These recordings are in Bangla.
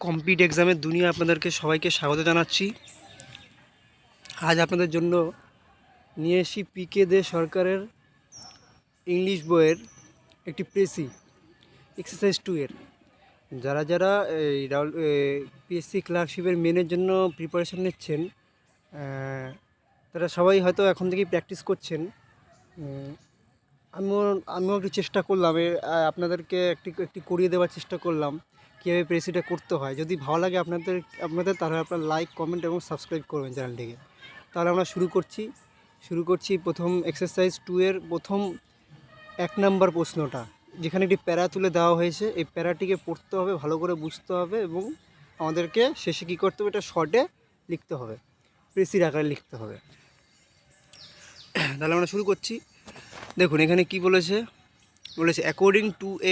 কম্পিট এক্সামের দুনিয়া আপনাদেরকে সবাইকে স্বাগত জানাচ্ছি। আজ আপনাদের জন্য নিয়ে এসি পিকে দে সরকারের ইংলিশ বইয়ের একটি প্রেসি এক্সারসাইজ 2 এর যারা যারা এই পিএসসি ক্লার্কশিপের মেনের জন্য প্রিপারেশান নিচ্ছেন, তারা সবাই হয়তো এখন থেকেই প্র্যাকটিস করছেন। আমিও একটু চেষ্টা করলাম, আপনাদেরকে একটি করিয়ে দেওয়ার চেষ্টা করলাম কীভাবে প্রেসিটা করতে হয়। যদি ভালো লাগে আপনাদের তাহলে আপনার লাইক, কমেন্ট এবং সাবস্ক্রাইব করবেন চ্যানেলটিকে। তাহলে আমরা শুরু করছি প্রথম এক্সারসাইজ 2 এর প্রথম 1 নম্বর প্রশ্নটা, যেখানে একটি প্যারা তুলে দেওয়া হয়েছে। এই প্যারাটিকে পড়তে হবে, ভালো করে বুঝতে হবে এবং আমাদেরকে শেষে কী করতে হবে, এটা শর্টে লিখতে হবে, প্রেসির আকারে লিখতে হবে। তাহলে আমরা শুরু করছি। দেখুন এখানে কি বলেছে, according to A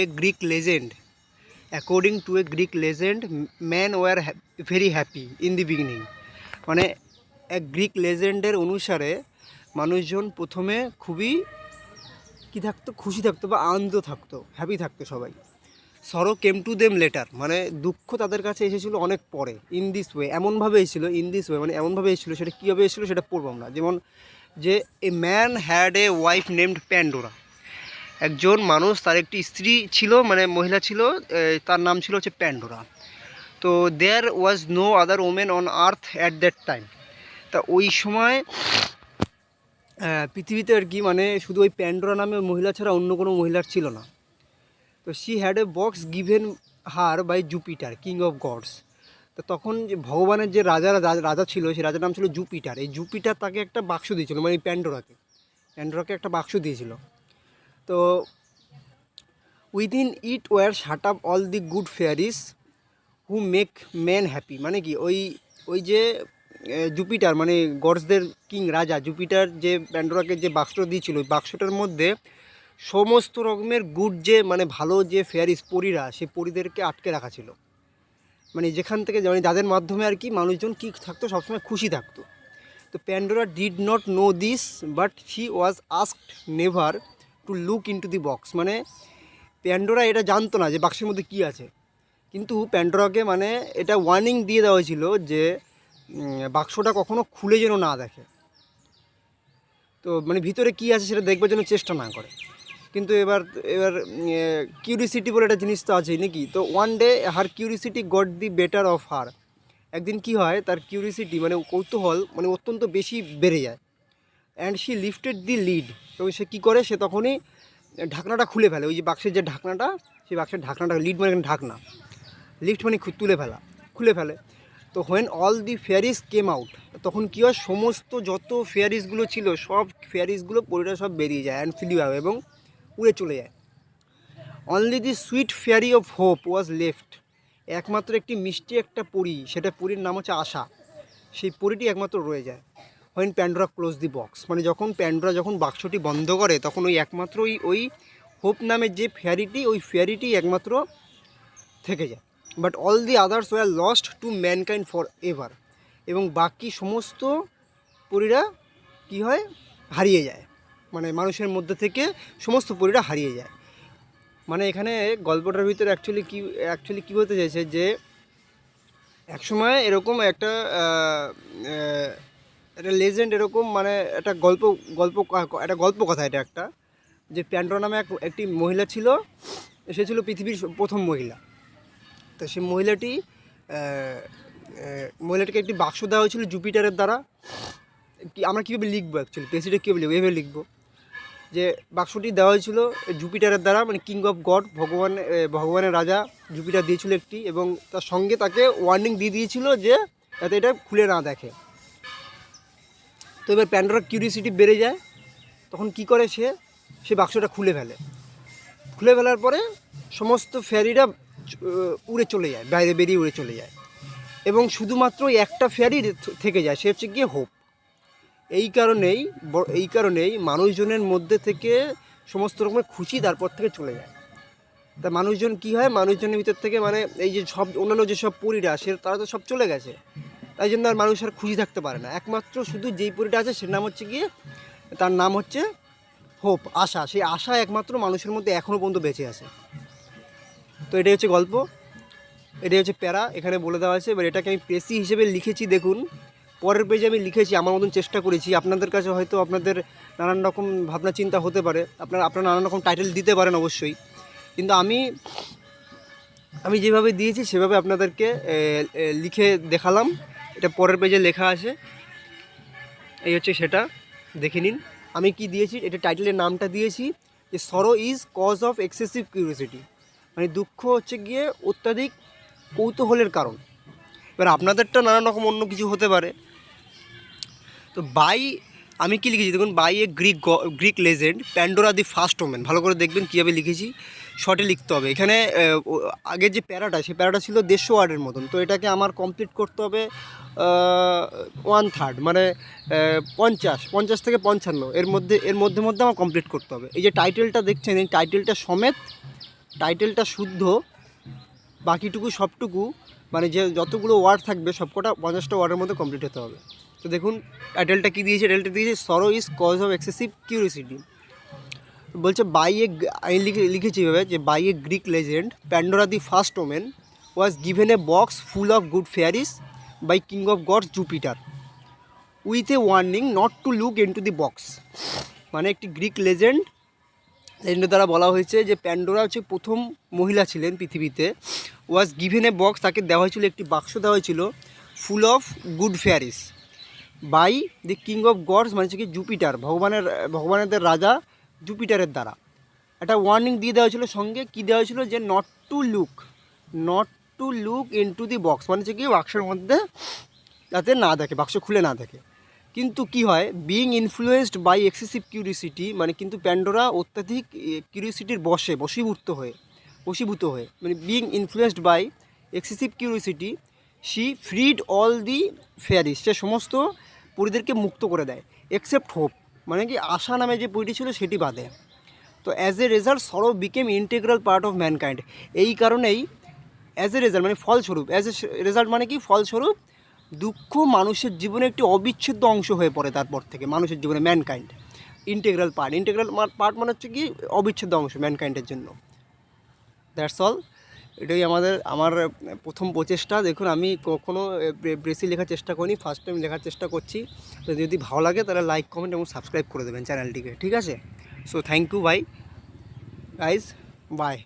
Greek legend man were very happy in the beginning. মানে এক গ্রিক লেজেন্ডের অনুসারে মানুষজন প্রথমে খুবই খুশি থাকতো বা আনন্দ থাকতো, হ্যাপি থাকতো সবাই। সরো কেম টু দেম লেটার, মানে দুঃখ তাদের কাছে এসেছিলো অনেক পরে। ইন দিস ওয়ে, এমনভাবে এসেছিলো, মানে এমনভাবে এসেছিলো, সেটা কীভাবে এসেছিলো সেটা পড়বো আমরা। যেমন যে a man had a wife named Pandora, একজন মানুষ, তার একটি স্ত্রী ছিল, মানে মহিলা ছিল, তার নাম ছিল হচ্ছে প্যান্ডোরা। তো there was no other women on earth at that time. তা ওই সময় পৃথিবীতে আর কি, মানে শুধু ওই প্যান্ডোরা নামে মহিলা ছাড়া অন্য কোনো মহিলার ছিল না। তো she had a box given her by Jupiter, king of gods. তো তখন যে ভগবানের যে রাজা ছিল, সেই রাজার নাম ছিল জুপিটার। এই জুপিটার তাকে একটা বাক্স দিয়েছিল, মানে প্যান্ডোরাকে একটা বাক্স দিয়েছিল। তো within it were shut up all the good fairies who make man happy. মানে কি, ওই যে জুপিটার, মানে গডসদের কিং রাজা জুপিটার যে প্যান্ডোরাকে যে বাক্সটা দিয়েছিল, ওই বাক্সটার মধ্যে সমস্ত রকমের গুড, যে মানে ভালো যে ফেয়ারিস, পরীরা, সেই পরীদেরকে আটকে রাখা ছিল। মানে যেখান থেকে, মানে যাদের মাধ্যমে আর কি মানুষজন কী থাকতো, সবসময় খুশি থাকতো। তো Pandora did not know this but she was asked never two look into the box. মানে প্যান্ডোরা এটা জানতো না যে বাক্সের মধ্যে কী আছে, কিন্তু প্যান্ডোরাকে মানে এটা ওয়ার্নিং দিয়ে দেওয়া হয়েছিল যে বাক্সটা কখনো খুলে যেন না দেখে। তো মানে ভিতরে কী আছে সেটা দেখবার জন্য চেষ্টা না করে। কিন্তু এবার কিউরিসিটি বলে একটা জিনিস তো আছেই নাকি। তো one day her curiosity goat the better of her. একদিন কি হয়, তার কিউরিসিটি মানে কৌতূহল মানে অত্যন্ত বেশি বেড়ে যায়। And she lifted the lead, এবং সে কী করে, সে তখনই ঢাকনাটা খুলে ফেলে। ওই যে বাক্সের যে ঢাকনাটা, সেই বাক্সের ঢাকনাটা, লিড মানে ঢাকনা, লিফট মানে খুলে ফেলে। তো when all the fairies came out, তখন কী হয়, সমস্ত যত ফেয়ারিসগুলো ছিল, সব ফেয়ারিসগুলো পরীরা সব বেরিয়ে যায়, অ্যান্ড ফ্লি আওয়ে, এবং উড়ে চলে যায়। Only the sweet fairy of hope was left, একমাত্র একটি মিষ্টি একটা পরী, সেটা পরীর নাম হচ্ছে আশা, সেই পরীটি একমাত্র রয়ে যায়। When Pandora close the box, মানে যখন প্যান্ডোরা বাক্সটি বন্ধ করে, তখন ওই একমাত্র ওই হোপ নামের যে ফেয়ারিটি, ওই ফেয়ারিটি একমাত্র থেকে যায়। But all the others war lost two mankind for ever, এবং বাকি সমস্ত পরীরা কী হয়, হারিয়ে যায়। মানে মানুষের মধ্যে থেকে সমস্ত পরীরা হারিয়ে যায়। মানে এখানে গল্পটার ভিতরে অ্যাকচুয়ালি কী বলতে চাইছে, যে একসময় এরকম একটা লেজেন্ড, এরকম মানে একটা গল্প কথা, এটা একটা, যে প্যান্ডোরা নামে একটি মহিলা ছিল, সে ছিল পৃথিবীর প্রথম মহিলা। তো সেই মহিলাটিকে একটি বাক্স দেওয়া হয়েছিল জুপিটারের দ্বারা। আমরা কীভাবে লিখবো, অ্যাকচুয়ালি প্রেসিডেন্ট কীভাবে লিখবো, এভাবে লিখবো যে বাক্সটি দেওয়া হয়েছিল জুপিটারের দ্বারা, মানে কিং অফ গড, ভগবানের রাজা জুপিটার দিয়েছিল একটি, এবং তার সঙ্গে তাকে ওয়ার্নিং দিয়ে দিয়েছিল যে যাতে এটা খুলে না দেখে। তো এবার প্যান্ডোরার কিউরিসিটি বেড়ে যায়, তখন কি করে, সে বাক্সটা খুলে ফেলার পরে সমস্ত ফেয়ারিরা উড়ে চলে যায়, বাইরে বেরিয়ে উড়ে চলে যায়, এবং শুধুমাত্র একটা ফেয়ারি থেকে যায়, সে হচ্ছে গিয়ে হোপ। এই কারণেই মানুষজনের মধ্যে থেকে সমস্ত রকমের খুশি তারপর থেকে চলে যায়। তা মানুষজন কী হয়, মানুষজনের ভিতর থেকে, মানে এই যে সব অন্যান্য যেসব পরীরা, তারা তো সব চলে গেছে, তাই জন্য আর মানুষ আর খুশি থাকতে পারে না। একমাত্র শুধু যেই পরীটা আছে, তার নাম হচ্ছে হোপ, আশা। সেই আশা একমাত্র মানুষের মধ্যে এখনও পর্যন্ত বেঁচে আছে। তো এটাই হচ্ছে গল্প। এটাই হচ্ছে প্যারা, এখানে বলে দেওয়া আছে। এবার এটাকে আমি প্রেসি হিসেবে লিখেছি, দেখুন পরের পেজে আমি লিখেছি, আমার মতন চেষ্টা করেছি। আপনাদের কাছে হয়তো আপনাদের নানান রকম ভাবনা চিন্তা হতে পারে, আপনারা নানান রকম টাইটেল দিতে পারেন অবশ্যই, কিন্তু আমি যেভাবে দিয়েছি সেভাবে আপনাদেরকে লিখে দেখালাম। এটা পরের পেজে লেখা আছে, এই হচ্ছে সেটা, দেখে নিন। আমি কি দিয়েছি, এটা টাইটেলের নামটা দিয়েছি যে sorrow is cause of excessive curiosity, মানে দুঃখ হচ্ছে গিয়ে অত্যাধিক কৌতূহলের কারণ। এবার আপনাদেরটা নানান রকম অন্য কিছু হতে পারে। তো বাই, আমি কি লিখেছি দেখুন, by a Greek legend Pandora the first woman. ভালো করে দেখবেন কীভাবে লিখেছি, শর্টে লিখতে হবে। এখানে আগের যে প্যারাটা, সেই প্যারাটা ছিল 150 ওয়ার্ডের মতন, তো এটাকে আমার কমপ্লিট করতে হবে 1/3, মানে 50 থেকে 55, এর মধ্যে আমার কমপ্লিট করতে হবে। এই যে টাইটেলটা দেখছেন, এই টাইটেলটা সমেত, টাইটেলটা শুদ্ধ, বাকিটুকু সবটুকু মানে যে যতগুলো ওয়ার্ড থাকবে সবকটা 50টা ওয়ার্ডের মধ্যে কমপ্লিট হতে হবে। তো দেখুন টাইটেলটা কী দিয়েছে, টাইটেলটা দিয়েছে sorrow is cause of excessive curiosity. বলছে বাই এ, আমি লিখেছি এভাবে যে by a Greek legend Pandora the first women was given a box full of good fairies by king of gods Jupiter with a warning not to look into the box. মানে একটি গ্রিক লেজেন্ডের দ্বারা বলা হয়েছে যে প্যান্ডোরা হচ্ছে প্রথম মহিলা ছিলেন পৃথিবীতে, ওয়াজ গিভেন এ বক্স, তাকে দেওয়া হয়েছিল একটি বাক্স দেওয়া হয়েছিল, full of good fairies by the king of gods, মানে হচ্ছে কি জুপিটার, ভগবানেদের রাজা জুপিটারের দ্বারা। একটা ওয়ার্নিং দিয়ে দেওয়া হয়েছিল, সঙ্গে কী দেওয়া হয়েছিল যে not to look into the box, মানে হচ্ছে কি বাক্সের মধ্যে যাতে না দেখে, বাক্স খুলে না দেখে। কিন্তু কি হয়, being influenced by excessive curiosity, মানে কিন্তু প্যান্ডোরা অত্যাধিক কিউরিওসিটির বশীভূত হয়ে মানে being influenced by excessive curiosity she freed all the fairies, সে সমস্ত পরীদেরকে মুক্ত করে দেয়, এক্সেপ্ট হোপ, মানে কি আশা নামে যে পরীটি ছিল সেটি বাদে। তো অ্যাজ এ রেজাল্ট সরো became integral part of mankind. এই কারণেই অ্যাজ এ রেজাল্ট মানে ফলস্বরূপ, অ্যাজ এ রেজাল্ট মানে কি ফলস্বরূপ, দুঃখ মানুষের জীবনে একটি অবিচ্ছেদ্য অংশ হয়ে পড়ে তারপর থেকে মানুষের জীবনে, ম্যানকাইন্ড ইন্টিগ্রাল পার্ট মানে হচ্ছে কি অবিচ্ছেদ্য অংশ ম্যানকাইন্ডের জন্য। That's all. এটাই আমার প্রথম প্রচেষ্টা। দেখুন আমি কখনও বেশি লেখার চেষ্টা করিনি, ফার্স্ট টাইম লেখার চেষ্টা করছি। তো যদি ভালো লাগে তাহলে লাইক, কমেন্ট এবং সাবস্ক্রাইব করে দেবেন চ্যানেলটিকে, ঠিক আছে? সো থ্যাংক ইউ ভাই গাইজ, বাই।